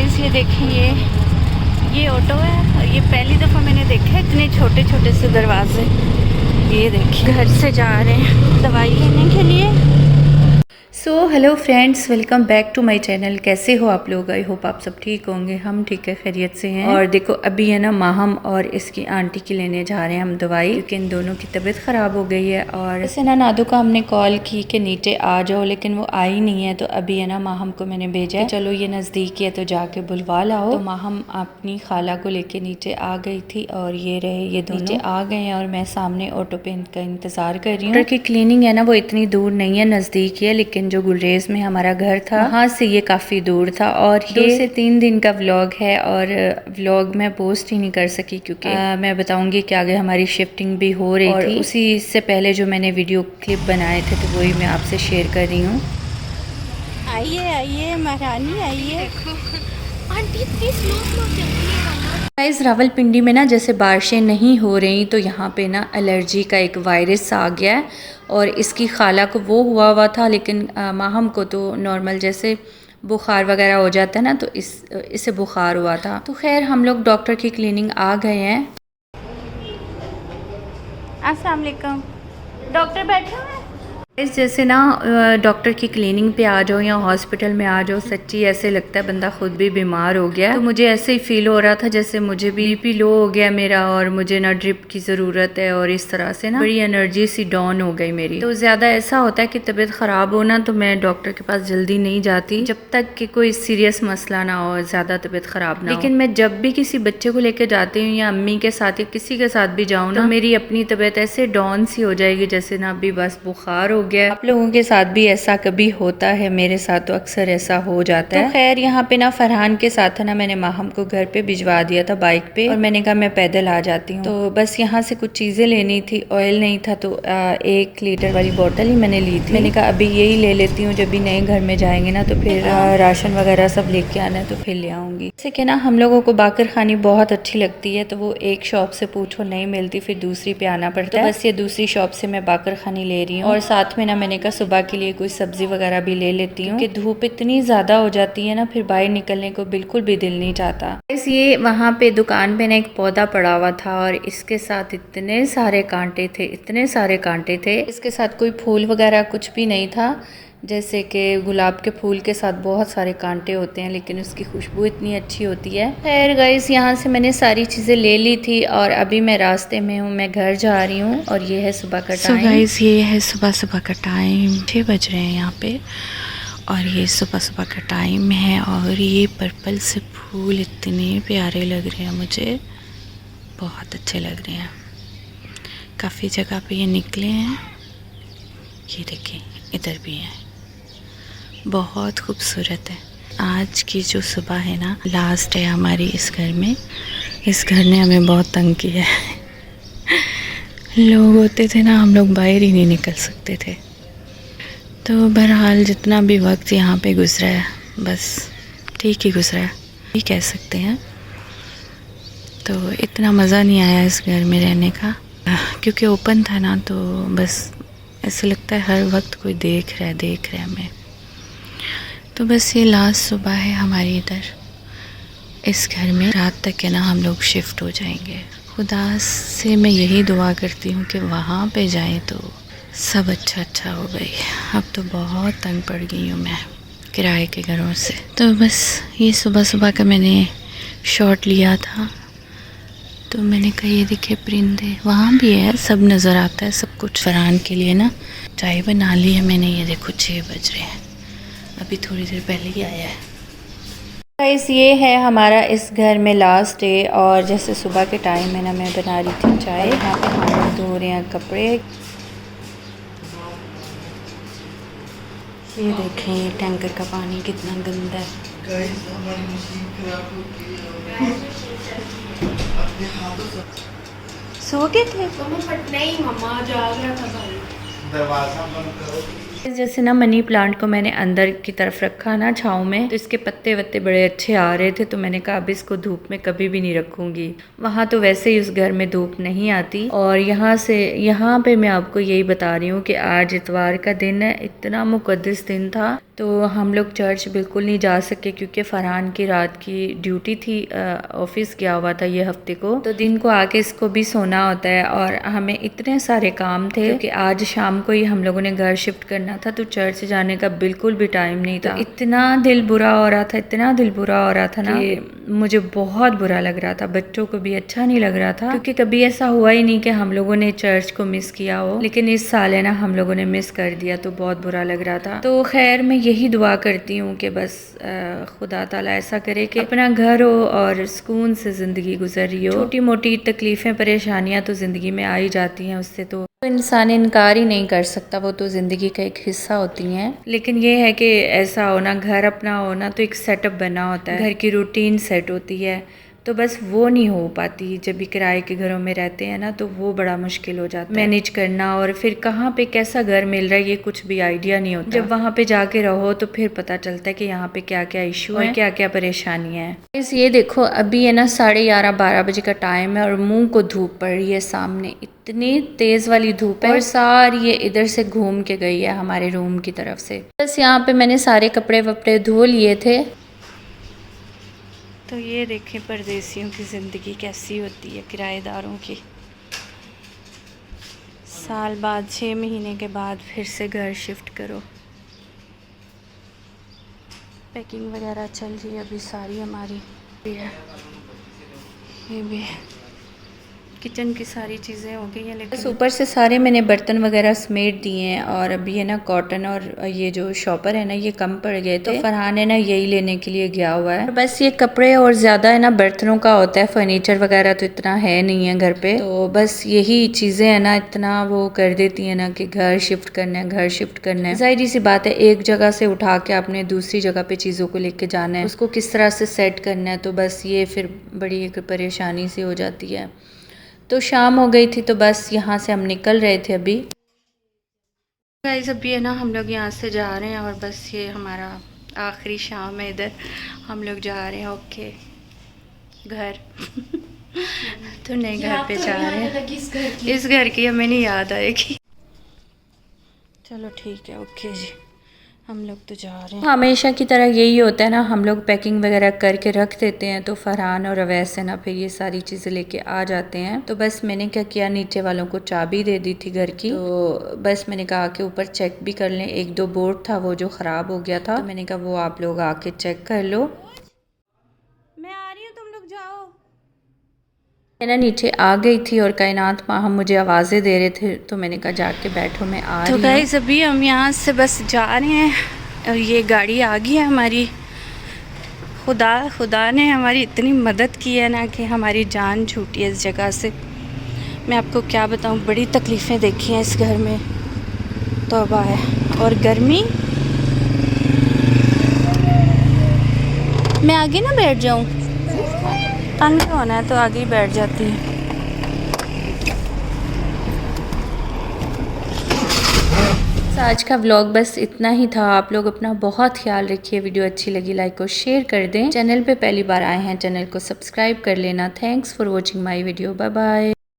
Guys ये देखें, ये ऑटो है और ये पहली दफ़ा मैंने देखा है इतने छोटे छोटे से दरवाजे। ये देखिए घर से जा रहे हैं दवाई लेने के लिए। So hello friends, welcome back to my channel. कैसे हो आप लोग? आई होप आप सब ठीक होंगे। हम ठीक है, खैरियत से हैं। और देखो अभी है ना माहम और इसकी आंटी की लेने जा रहे हैं हम दवाई, क्योंकि इन दोनों की तबीयत ख़राब हो गई है। और ऐसे ना नादू का हमने कॉल की कि नीचे आ जाओ, लेकिन वो आई नहीं है। तो अभी है ना माहम को मैंने भेजा है, चलो ये नज़दीक है तो जाके बुलवा लाओ। तो माहम अपनी खाला को लेके नीचे आ गई थी और ये रहे, ये दोनों नीचे आ गए हैं और मैं सामने ऑटो पे इनका इंतज़ार कर रही हूँ। डॉक्टर की क्लिनिक है ना वो इतनी दूर नहीं है, नज़दीक है, लेकिन जो गुलरेज में हमारा घर था वहाँ से ये काफ़ी दूर था। और ये 2 से 3 दिन का व्लॉग है और व्लॉग मैं पोस्ट ही नहीं कर सकी, क्योंकि मैं बताऊंगी कि आगे हमारी शिफ्टिंग भी हो रही थी। उसी से पहले जो मैंने वीडियो क्लिप बनाए थे तो वही मैं आपसे शेयर कर रही हूँ। आइए आइए महारानी आइए। आंटी इतनी स्लो स्लो चल रही है। गाइस रावलपिंडी में ना जैसे बारिशें नहीं हो रही, तो यहाँ पे ना एलर्जी का एक वायरस आ गया है। और इसकी खाला को वो हुआ था, लेकिन माहम को तो नॉर्मल जैसे बुखार वगैरह हो जाता है ना, तो इसे बुखार हुआ था। तो खैर हम लोग डॉक्टर की क्लिनिक आ गए हैं। अस्सलाम वालेकुम, डॉक्टर बैठे हुए हैं। जैसे ना डॉक्टर की क्लिनिक पे आ जाओ या हॉस्पिटल में आ जाओ, सच्ची ऐसे लगता है बंदा खुद भी बीमार हो गया। तो मुझे ऐसे ही फील हो रहा था जैसे मुझे भी बीपी लो हो गया मेरा, और मुझे ना ड्रिप की ज़रूरत है। और इस तरह से ना बड़ी एनर्जी सी डाउन हो गई मेरी। तो ज़्यादा ऐसा होता है कि तबीयत ख़राब हो ना, तो मैं डॉक्टर के पास जल्दी नहीं जाती जब तक कि कोई सीरियस मसला ना हो, ज़्यादा तबीयत ख़राब ना हो। लेकिन मैं जब भी किसी बच्चे को लेकर जाती हूँ या अम्मी के साथ या किसी के साथ भी जाऊँ ना, तो मेरी अपनी तबीयत ऐसे डाउन सी हो जाएगी जैसे ना अभी बस बुखार हो गया। आप लोगों के साथ भी ऐसा कभी होता है? मेरे साथ तो अक्सर ऐसा हो जाता है। तो खैर यहाँ पे ना फरहान के साथ है ना मैंने माहम को घर पे भिजवा दिया था बाइक पे, और मैंने कहा मैं पैदल आ जाती हूँ। तो बस यहाँ से कुछ चीज़ें लेनी थी, ऑयल नहीं था, तो 1 लीटर वाली बोतल ही मैंने ली थी। मैंने कहा अभी यही ले लेती हूँ, जब भी नए घर में जाएंगे ना तो फिर राशन वगैरह सब लेके आना है तो फिर ले आऊँगी। जैसे कि ना हम लोगों को बाकर खानी बहुत अच्छी लगती है, तो वो एक शॉप से पूछो नहीं मिलती, फिर दूसरी पे आना पड़ता है। बस ये दूसरी शॉप से मैं बाकर खानी ले रही हूँ, और साथ में ना मैंने कहा सुबह के लिए कोई सब्जी वगैरह भी ले लेती हूँ, कि धूप इतनी ज़्यादा हो जाती है ना, फिर बाहर निकलने को बिल्कुल भी दिल नहीं चाहता। बस ये वहाँ पे दुकान पे ना एक पौधा पड़ा हुआ था, और इसके साथ इतने सारे कांटे थे, इतने सारे कांटे थे। इसके साथ कोई फूल वगैरह कुछ भी नहीं था, जैसे कि गुलाब के फूल के साथ बहुत सारे कांटे होते हैं, लेकिन उसकी खुशबू इतनी अच्छी होती है। खैर गाइस यहाँ से मैंने सारी चीज़ें ले ली थी, और अभी मैं रास्ते में हूँ, मैं घर जा रही हूँ। और ये है सुबह का टाइम। गाइस ये है सुबह का टाइम, 6 बज रहे हैं यहाँ पे, और ये सुबह का टाइम है। और ये पर्पल से फूल इतने प्यारे लग रहे हैं, मुझे बहुत अच्छे लग रहे हैं। काफ़ी जगह पे ये निकले हैं, ये देखें इधर भी हैं, बहुत खूबसूरत है। आज की जो सुबह है ना लास्ट है हमारी इस घर में। इस घर ने हमें बहुत तंग किया है। लोग होते थे ना, हम लोग बाहर ही नहीं निकल सकते थे। तो बहरहाल जितना भी वक्त यहाँ पे गुजरा है बस ठीक ही गुजरा है, ये कह सकते हैं। तो इतना मज़ा नहीं आया इस घर में रहने का, क्योंकि ओपन था ना, तो बस ऐसे लगता है हर वक्त कोई देख रहा है हमें। तो बस ये लास्ट सुबह है हमारी इधर इस घर में। रात तक है ना हम लोग शिफ्ट हो जाएंगे। खुदा से मैं यही दुआ करती हूँ कि वहाँ पे जाएं तो सब अच्छा हो गई। अब तो बहुत तंग पड़ गई हूँ मैं किराए के घरों से। तो बस ये सुबह का मैंने शॉट लिया था, तो मैंने कहा ये देखे परिंदे वहाँ भी है, सब नज़र आता है सब कुछ। फरहान के लिए ना चाय बना ली है मैंने। ये देखो 6 बज रहे हैं, अभी थोड़ी देर पहले ही आया है। गाइस ये है हमारा इस घर में लास्ट डे, और जैसे सुबह के टाइम में ना मैं बना रही थी चाय, यहाँ पे हम लोग धो रहे हैं कपड़े। ये देखें ये टैंकर का पानी कितना गंदा है। सो गए थे? नहीं मम्मा जाग रहा था भाई। दरवाजा बंद करो। जैसे ना मनी प्लांट को मैंने अंदर की तरफ रखा ना छाँव में, तो इसके पत्ते वत्ते बड़े अच्छे आ रहे थे, तो मैंने कहा अब इसको धूप में कभी भी नहीं रखूँगी। वहाँ तो वैसे ही उस घर में धूप नहीं आती। और यहाँ पे मैं आपको यही बता रही हूँ कि आज इतवार का दिन है, इतना मुकद्दस दिन था, तो हम लोग चर्च बिल्कुल नहीं जा सके क्योंकि फरहान की रात की ड्यूटी थी, ऑफिस गया हुआ था ये हफ्ते को, तो दिन को आके इसको भी सोना होता है और हमें इतने सारे काम थे क्योंकि आज शाम को ही हम लोगों ने घर शिफ्ट करना था, तो चर्च जाने का बिल्कुल भी टाइम नहीं था। तो इतना दिल बुरा हो रहा था, इतना दिल बुरा हो रहा था ना कि मुझे बहुत बुरा लग रहा था, बच्चों को भी अच्छा नहीं लग रहा था क्योंकि कभी ऐसा हुआ ही नहीं कि हम लोगों ने चर्च को मिस किया हो, लेकिन इस साल है ना हम लोगों ने मिस कर दिया, तो बहुत बुरा लग रहा था। तो खैर मैं यही दुआ करती हूँ कि बस खुदा ताला ऐसा करे कि अपना घर हो और सुकून से ज़िंदगी गुजर रही हो। छोटी मोटी तकलीफ़ें परेशानियाँ तो ज़िंदगी में आ ही जाती हैं, उससे तो इंसान इनकार ही नहीं कर सकता, वो तो ज़िंदगी का एक हिस्सा होती हैं। लेकिन ये है कि ऐसा होना, घर अपना होना तो एक सेटअप बना होता है, घर की रूटीन सेट होती है, तो बस वो नहीं हो पाती। जब भी किराए के घरों में रहते हैं ना तो वो बड़ा मुश्किल हो जाता है मैनेज करना, और फिर कहाँ पे कैसा घर मिल रहा है ये कुछ भी आइडिया नहीं होता। जब वहाँ पे जाके रहो तो फिर पता चलता है कि यहाँ पे क्या क्या इशू है, क्या क्या परेशानियाँ हैं। ये देखो अभी है ना 11:30-12 बजे का टाइम है और मुँह को धूप पड़ रही है, सामने इतनी तेज़ वाली धूप है और सारी ये इधर से घूम के गई है हमारे रूम की तरफ से। बस यहाँ पे मैंने सारे कपड़े वपड़े धो लिए थे। तो ये देखें परदेसियों की ज़िंदगी कैसी होती है, किराएदारों की। साल बाद 6 महीने के बाद फिर से घर शिफ्ट करो। पैकिंग वगैरह चल रही है अभी सारी हमारी, ये भी किचन की सारी चीज़ें हो गई हैं, लेकिन ऊपर से सारे मैंने बर्तन वगैरह समेट दिए हैं। और अभी है ना कॉटन और ये जो शॉपर है ना ये कम पड़ गए, तो फरहान है ना यही लेने के लिए गया हुआ है। बस ये कपड़े और ज़्यादा है ना बर्तनों का होता है, फर्नीचर वगैरह तो इतना है नहीं है घर पे, तो बस यही चीज़ें है ना इतना वो कर देती है ना कि घर शिफ्ट करना है, घर शिफ्ट करना है। जाहिर सी बात है एक जगह से उठा के आपने दूसरी जगह पे चीज़ों को लेके जाना है, उसको किस तरह से सेट करना है, तो बस ये फिर बड़ी एक परेशानी सी हो जाती है। तो शाम हो गई थी तो बस यहाँ से हम निकल रहे थे अभी। गाइस अभी है ना हम लोग यहाँ से जा रहे हैं और बस ये हमारा आखिरी शाम है, इधर हम लोग जा रहे हैं ओके घर तो नए घर पे जा रहे हैं, इस घर की हमें नहीं याद आएगी। चलो ठीक है ओके जी, हम लोग तो जा रहे हैं। हमेशा की तरह यही होता है ना, हम लोग पैकिंग वगैरह करके रख देते हैं, तो फरहान और अवैस है ना फिर ये सारी चीज़ें लेके आ जाते हैं। तो बस मैंने क्या किया, नीचे वालों को चाबी दे दी थी घर की, तो बस मैंने कहा कि ऊपर चेक भी कर लें। 1-2 बोर्ड था वो जो ख़राब हो गया था, तो मैंने कहा वो आप लोग आके चेक कर लो। मैं आ रही हूँ, तुम लोग जाओ। मैं ना नीचे आ गई थी और कायनात माँ मुझे आवाज़ें दे रहे थे, तो मैंने कहा जाके बैठो मैं आ रही हूँ। तो गाइस अभी हम यहाँ से बस जा रहे हैं और ये गाड़ी आ गई है हमारी। खुदा ने हमारी इतनी मदद की है ना कि हमारी जान छूटी है इस जगह से। मैं आपको क्या बताऊँ, बड़ी तकलीफ़ें देखी हैं इस घर में, तौबा है। और गर्मी, मैं आगे ना बैठ जाऊँ, तंग होना है तो आगे ही बैठ जाती है। आज का व्लॉग बस इतना ही था। आप लोग अपना बहुत ख्याल रखिए। वीडियो अच्छी लगी लाइक और शेयर कर दें। चैनल पे पहली बार आए हैं चैनल को सब्सक्राइब कर लेना। Thanks for watching my video. Bye bye.